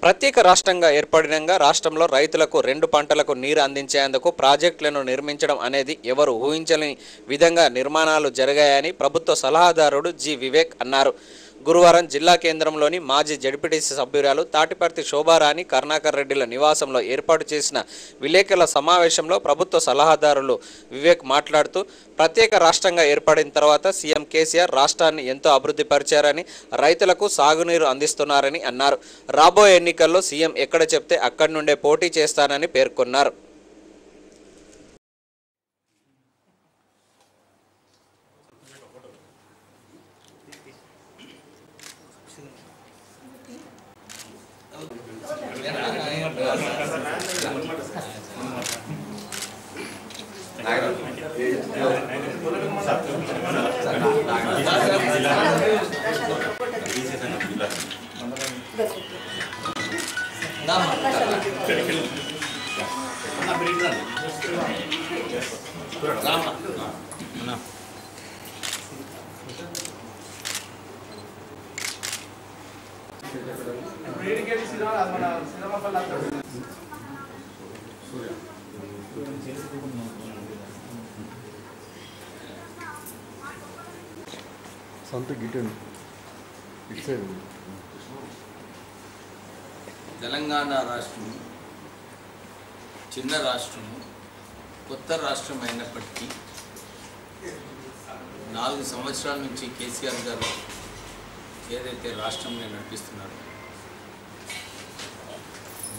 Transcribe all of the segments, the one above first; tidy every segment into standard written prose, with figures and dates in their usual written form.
ప్రత్యేక రాష్ట్రంగా ఏర్పడినంగా రాష్ట్రంలో రైతులకు 2 పంటలకు నీరు అందించేందుకు ప్రాజెక్టులను నిర్మించడం అనేది ఎవరు ఊహించని విధంగా నిర్మాణాలు జరిగాయని ప్రభుత్వ సలహాదారుడు జి వివేక్ అన్నారు. గురువారం జిల్లా కేంద్రంలోని మాజీ జడ్పీటీసీ సభ్యురాలు తాటిపర్తి శోభారాణి కరుణాకర్ రెడ్డిల నివాసంలో ఏర్పాటు చేసిన విలేకరుల సమావేశంలో ప్రభుత్వ సలహాదారులు వివేక్ మాట్లాడుతూ ప్రత్యేక రాష్ట్రంగా ఏర్పడిన తర్వాత సీఎం కేసీఆర్ రాష్ట్రాన్ని ఎంతో అభివృద్ధి పరిచారని, రైతులకు సాగునీరు అందిస్తున్నారని అన్నారు. రాబోయే ఎన్నికల్లో సీఎం ఎక్కడ చెప్తే అక్కడి నుండే పోటీ చేస్తానని పేర్కొన్నారు. తెలంగాణ రాష్ట్రం చిన్న రాష్ట్రము, కొత్త రాష్ట్రం అయినప్పటికీ 4 సంవత్సరాల నుంచి కేసీఆర్ గారు ఏదైతే రాష్ట్రంని నడిపిస్తున్నారో,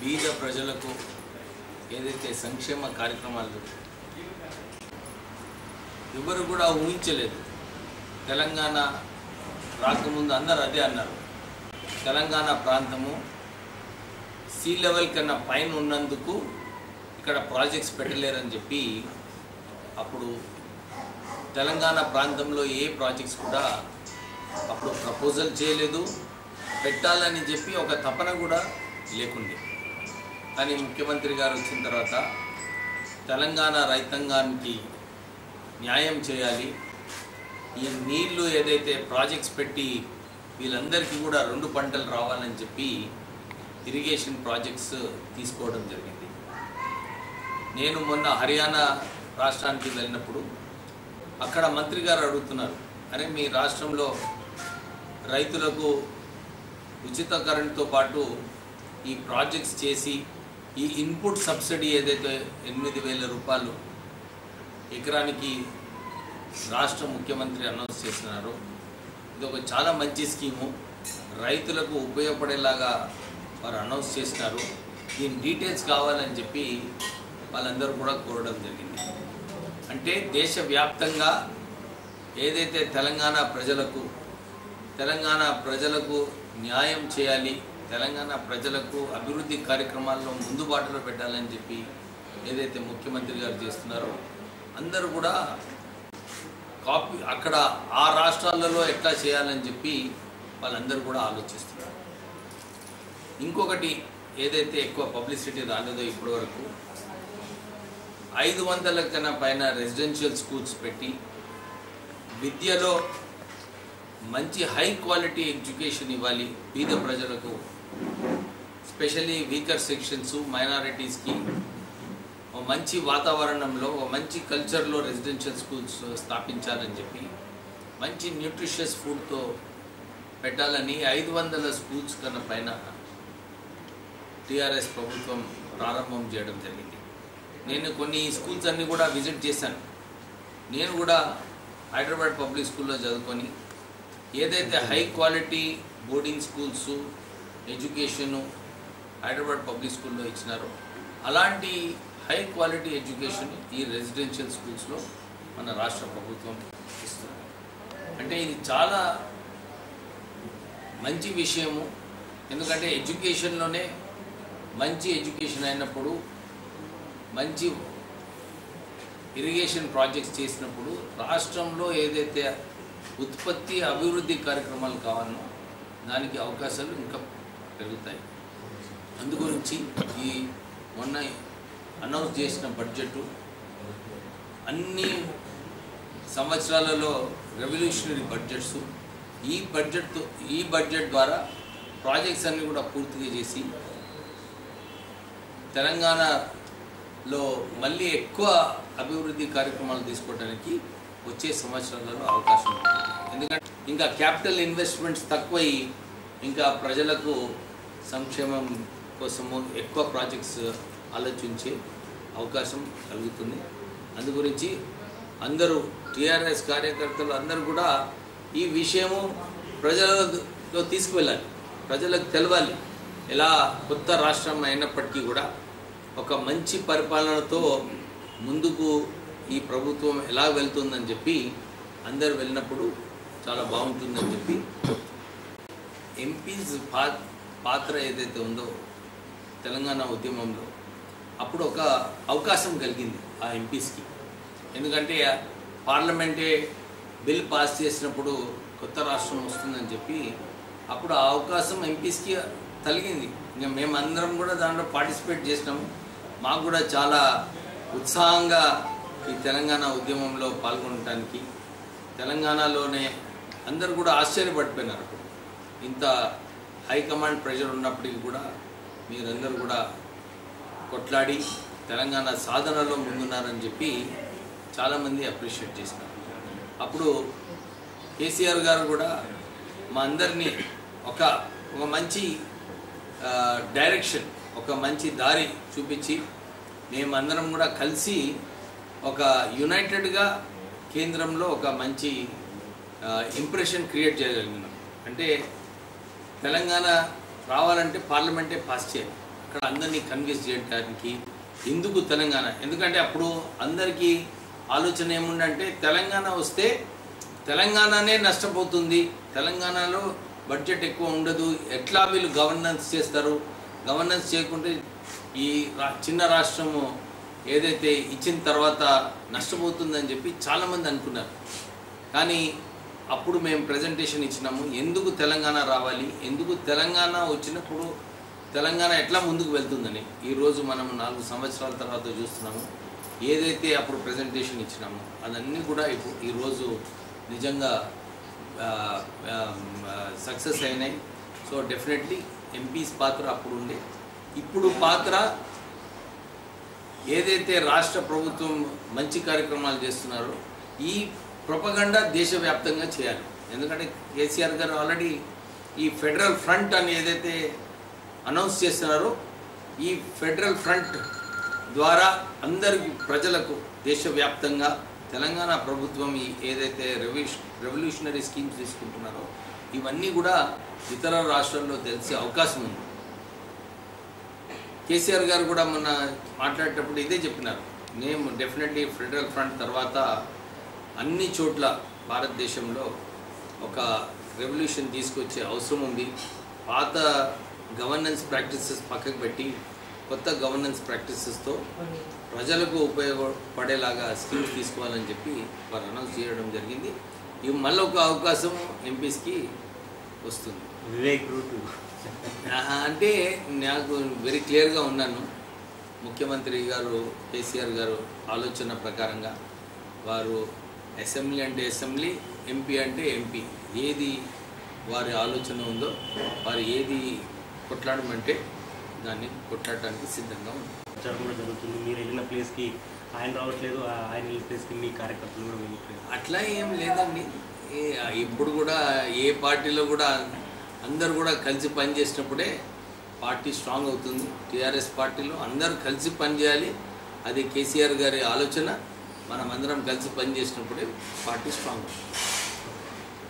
బీద ప్రజలకు ఏదైతే సంక్షేమ కార్యక్రమాలు ఎవరు కూడా ఊహించలేదు. తెలంగాణ రాకముందు అందరూ అదే అన్నారు, తెలంగాణ ప్రాంతము సీ లెవెల్ కన్నా పైన ఉన్నందుకు ఇక్కడ ప్రాజెక్ట్స్ పెట్టలేరని చెప్పి అప్పుడు తెలంగాణ ప్రాంతంలో ఏ ప్రాజెక్ట్స్ కూడా అప్పుడు ప్రపోజల్ చేయలేదు, పెట్టాలని చెప్పి ఒక తపన కూడా లేకుండే. కానీ ముఖ్యమంత్రి గారు వచ్చిన తర్వాత తెలంగాణ రైతాంగానికి న్యాయం చేయాలి, ఈ నీళ్లు ఏదైతే ప్రాజెక్ట్స్ పెట్టి వీళ్ళందరికీ కూడా 2 పంటలు రావాలని చెప్పి ఇరిగేషన్ ప్రాజెక్ట్స్ తీసుకోవడం జరిగింది. నేను మొన్న హర్యానా రాష్ట్రానికి వెళ్ళినప్పుడు అక్కడ మంత్రి గారు అడుగుతున్నారు, అరే మీ రాష్ట్రంలో రైతులకు ఉచిత కరెంటుతో పాటు ఈ ప్రాజెక్ట్స్ చేసి ఈ ఇన్పుట్ సబ్సిడీ ఏదైతే 8,000 రూపాయలు ఎకరానికి రాష్ట్ర ముఖ్యమంత్రి అనౌన్స్ చేస్తున్నారో, ఇది ఒక చాలా మంచి స్కీము, రైతులకు ఉపయోగపడేలాగా వారు అనౌన్స్ చేసినారు, దీని డీటెయిల్స్ కావాలని చెప్పి వాళ్ళందరూ కూడా కోరడం జరిగింది. అంటే దేశవ్యాప్తంగా ఏదైతే తెలంగాణ ప్రజలకు న్యాయం చేయాలి, తెలంగాణ ప్రజలకు అభివృద్ధి కార్యక్రమాల్లో ముందుబాటులో పెట్టాలని చెప్పి ఏదైతే ముఖ్యమంత్రి గారు చేస్తున్నారో, అందరూ కూడా కాపీ అక్కడ ఆ రాష్ట్రాలలో ఎట్లా చేయాలని చెప్పి వాళ్ళందరూ కూడా ఆలోచిస్తున్నారు. ఇంకొకటి ఏదైతే ఎక్కువ పబ్లిసిటీ రాలేదో ఇప్పటి వరకు 500 కన్నా పైన రెసిడెన్షియల్ స్కూల్స్ పెట్టి విద్యలో మంచి హై క్వాలిటీ ఎడ్యుకేషన్ ఇవ్వాలి పేద ప్రజలకు, స్పెషల్లీ వీకర్ సెక్షన్స్ మైనారిటీస్కి ఒక మంచి వాతావరణంలో ఒక మంచి కల్చర్లో రెసిడెన్షియల్ స్కూల్స్ స్థాపించాలని చెప్పి మంచి న్యూట్రిషియస్ ఫుడ్తో పెట్టాలని 500 స్కూల్స్ కన్నా పైన టీఆర్ఎస్ ప్రభుత్వం ప్రారంభం చేయడం జరిగింది. నేను కొన్ని స్కూల్స్ అన్నీ కూడా విజిట్ చేశాను. నేను కూడా హైదరాబాద్ పబ్లిక్ స్కూల్లో చదువుకొని ఏదైతే high quality boarding schools education Hyderabad public స్కూల్లో ఇచ్చినారో అలాంటి హై క్వాలిటీ ఎడ్యుకేషన్ ఈ రెసిడెన్షియల్ స్కూల్స్లో మన రాష్ట్ర ప్రభుత్వం ఇస్తుంది. అంటే ఇది చాలా మంచి విషయము. ఎందుకంటే ఎడ్యుకేషన్లోనే మంచి ఎడ్యుకేషన్ అయినప్పుడు, మంచి ఇరిగేషన్ ప్రాజెక్ట్స్ చేసినప్పుడు రాష్ట్రంలో ఏదైతే ఉత్పత్తి అభివృద్ధి కార్యక్రమాలు కావాలనో దానికి అవకాశాలు ఇంకా పెరుగుతాయి. అందుగురించి ఈ మొన్న అనౌన్స్ చేసిన బడ్జెట్ అన్ని సంవత్సరాలలో రెవల్యూషనరీ బడ్జెట్స్, ఈ బడ్జెట్ ద్వారా ప్రాజెక్ట్స్ అన్నీ కూడా పూర్తిగా చేసి తెలంగాణలో మళ్ళీ ఎక్కువ అభివృద్ధి కార్యక్రమాలు తీసుకోవడానికి వచ్చే సంవత్సరాలలో అవకాశం ఉంటుంది. ఎందుకంటే ఇంకా క్యాపిటల్ ఇన్వెస్ట్మెంట్స్ తక్కువై ఇంకా ప్రజలకు సంక్షేమం కోసము ఎక్కువ ప్రాజెక్ట్స్ ఆలోచించే అవకాశం కలుగుతుంది. అందు గురించి అందరూ టీఆర్ఎస్ కార్యకర్తలు అందరూ కూడా ఈ విషయము ప్రజలలో తీసుకువెళ్ళాలి, ప్రజలకు తెలవాలి. ఎలా కొత్త రాష్ట్రం అయినప్పటికీ కూడా ఒక మంచి పరిపాలనతో ముందుకు ఈ ప్రభుత్వం ఎలా వెళ్తుందని చెప్పి అందరు వెళ్ళినప్పుడు చాలా బాగుంటుందని చెప్పి ఎంపీస్ పాత్ర ఏదైతే ఉందో తెలంగాణ ఉద్యమంలో అప్పుడు ఒక అవకాశం కలిగింది ఆ ఎంపీస్కి. ఎందుకంటే పార్లమెంటే బిల్ పాస్ చేసినప్పుడు కొత్త రాష్ట్రం వస్తుందని చెప్పి అప్పుడు ఆ అవకాశం ఎంపీస్కి కలిగింది. ఇంకా మేమందరం కూడా దాంట్లో పార్టిసిపేట్ చేసినాము. మాకు కూడా చాలా ఉత్సాహంగా ఈ తెలంగాణ ఉద్యమంలో పాల్గొనడానికి తెలంగాణలోనే అందరు కూడా ఆశ్చర్యపడిపోయినారు. ఇంత హైకమాండ్ ప్రెషర్ ఉన్నప్పటికీ కూడా మీరందరూ కూడా కొట్లాడి తెలంగాణ సాధనలో ముందున్నారని చెప్పి చాలామంది అప్రిషియేట్ చేసినారు. అప్పుడు కేసీఆర్ గారు కూడా మా అందరినీ ఒక మంచి డైరెక్షన్, ఒక మంచి దారి చూపించి మేమందరం కూడా కలిసి ఒక యునైటెడ్గా కేంద్రంలో ఒక మంచి ఇంప్రెషన్ క్రియేట్ చేయగలిగినాం. అంటే తెలంగాణ రావాలంటే పార్లమెంటే పాస్ చేయాలి, అక్కడ అందరినీ కన్విన్స్ చేయడానికి. ఎందుకు తెలంగాణ? ఎందుకంటే అప్పుడు అందరికీ ఆలోచన ఏముందంటే తెలంగాణ వస్తే తెలంగాణనే నష్టపోతుంది, తెలంగాణలో బడ్జెట్ ఎక్కువ ఉండదు, ఎట్లా వీళ్ళు గవర్నెన్స్ చేస్తారు, గవర్నెన్స్ చేయకుంటే ఈ చిన్న రాష్ట్రము ఏదైతే ఇచ్చిన తర్వాత నష్టపోతుందని చెప్పి చాలామంది అనుకున్నారు. కానీ అప్పుడు మేము ప్రజెంటేషన్ ఇచ్చినాము, ఎందుకు తెలంగాణ రావాలి, ఎందుకు తెలంగాణ వచ్చినప్పుడు తెలంగాణ ఎట్లా ముందుకు వెళ్తుందని. ఈరోజు మనము 4 సంవత్సరాల తర్వాత చూస్తున్నాము. ఏదైతే అప్పుడు ప్రజెంటేషన్ ఇచ్చినామో అదన్నీ కూడా ఈరోజు నిజంగా సక్సెస్ అయినాయి. సో డెఫినెట్లీ ఎంపీస్ పాత్ర అప్పుడు ఉండే, ఇప్పుడు పాత్ర ఏదైతే రాష్ట్ర ప్రభుత్వం మంచి కార్యక్రమాలు చేస్తున్నారో ఈ ప్రొపగండా దేశవ్యాప్తంగా చేయాలి. ఎందుకంటే కేసీఆర్ గారు ఆల్రెడీ ఈ ఫెడరల్ ఫ్రంట్ అని ఏదైతే అనౌన్స్ చేస్తున్నారో ఈ ఫెడరల్ ఫ్రంట్ ద్వారా అందరికీ ప్రజలకు దేశవ్యాప్తంగా తెలంగాణ ప్రభుత్వం ఈ ఏదైతే రెవల్యూషనరీ స్కీమ్స్ తీసుకుంటున్నారో ఇవన్నీ కూడా ఇతర రాష్ట్రాల్లో తెలిసే అవకాశం ఉంది. కేసీఆర్ గారు కూడా మొన్న మాట్లాడేటప్పుడు ఇదే చెప్పినారు, మేము డెఫినెట్లీ ఫెడరల్ ఫ్రంట్ తర్వాత అన్ని చోట్ల భారతదేశంలో ఒక రెవల్యూషన్ తీసుకొచ్చే అవసరం ఉంది. పాత గవర్నెన్స్ ప్రాక్టీసెస్ పక్కకు పెట్టి కొత్త గవర్నెన్స్ ప్రాక్టీసెస్తో ప్రజలకు ఉపయోగపడేలాగా స్కీమ్స్ తీసుకోవాలని చెప్పి వారు అనౌన్స్ చేయడం జరిగింది. ఇవి మళ్ళీ ఒక అవకాశం ఎంపీస్కి వస్తుంది. వివేక్ రూట్ అంటే నాకు వెరీ క్లియర్గా ఉన్నాను. ముఖ్యమంత్రి గారు కేసీఆర్ గారు ఆలోచన ప్రకారంగా వారు అసెంబ్లీ అంటే అసెంబ్లీ, ఎంపీ అంటే ఎంపీ, ఏది వారి ఆలోచన ఉందో వారు ఏది కొట్లాడమంటే దాన్ని కొట్లాడటానికి సిద్ధంగా ఉంది. ప్రచారం కూడా జరుగుతుంది. మీరు వెళ్ళిన ప్లేస్కి ఆయన రావట్లేదు, ఆయన వెళ్ళిన ప్లేస్కి మీ కార్యకర్తలు కూడా వెళ్ళట్లేదు. అట్లా ఏం లేదండి. ఇప్పుడు కూడా ఏ పార్టీలో కూడా అందరు కూడా కలిసి పనిచేసినప్పుడే పార్టీ స్ట్రాంగ్ అవుతుంది. టీఆర్ఎస్ పార్టీలో అందరూ కలిసి పనిచేయాలి, అది కేసీఆర్ గారి ఆలోచన. మనం అందరం కలిసి పనిచేసినప్పుడే పార్టీ స్ట్రాంగ్ అవుతుంది.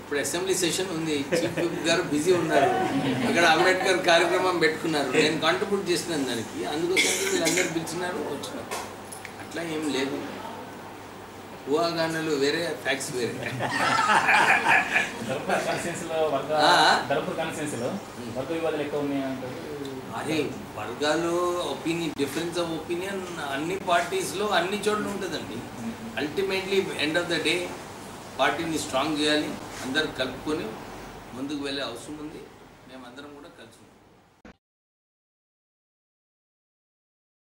ఇప్పుడు అసెంబ్లీ సెషన్ ఉంది, చీఫ్ విప్ గారు బిజీ ఉన్నారు, అక్కడ అంబేద్కర్ కార్యక్రమం పెట్టుకున్నారు, నేను కాంట్రిబ్యూట్ చేసినాను దానికి, అందుకోసం వీళ్ళందరూ పిలిచినారు, వచ్చినారు. అట్లా ఏం లేదు, ఊహాగానాలు వేరే, ఫ్యాక్ట్స్ వేరే. అరే వర్గాలు ఒపీనియన్, డిఫరెన్స్ ఆఫ్ ఒపీనియన్ అన్ని పార్టీస్లో అన్ని చోట్ల ఉంటుందండి. Ultimately end of the day పార్టీని స్ట్రాంగ్ చేయాలి, అందరు కలుపుకొని ముందుకు వెళ్ళే అవసరం ఉంది.